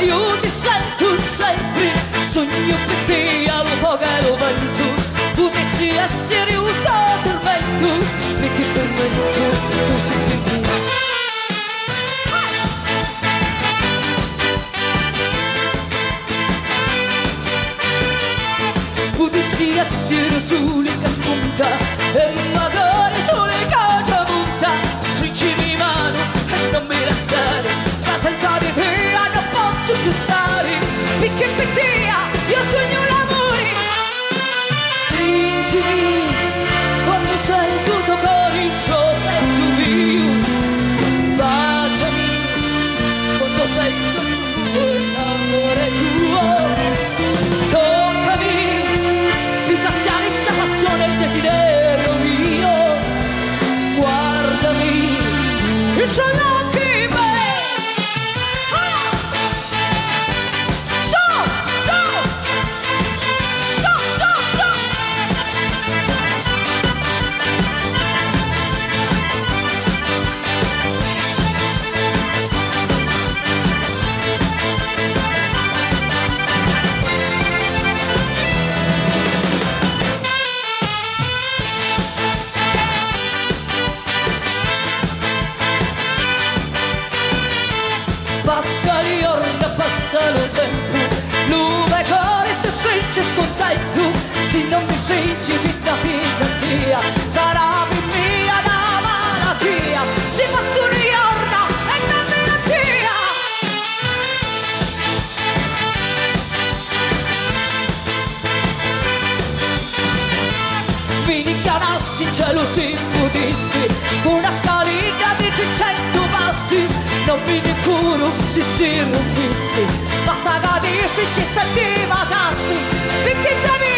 io ti sento sempre, sogno per te al fuoco e lo vento, potessi essere un tormento, perché tormento tu sei per me. Potessi essere sole che spunta e magari sole che tramonta, stringimi mano e non mi lasciare, ma senza di te non posso più stare, perché per te io sogno l'amore. Stringimi quando sento il tuo cuore in petto mio, baciami quando sento l'amore tuo, toccami mi saziare sta passione e il desiderio mio, guardami in suoi occhi miei. Passa gli giorni, passa il tempo, l'uve cuore si sente scontento, se non mi senti fitta tia, sarà per mia una malattia, si passa un giorno e non me la tia. Mi chiamassi in cielo se potessi, una scalina di 300 passi, non mi curo se si rompesse, basta che dici ci sentiva sassi, perché tra me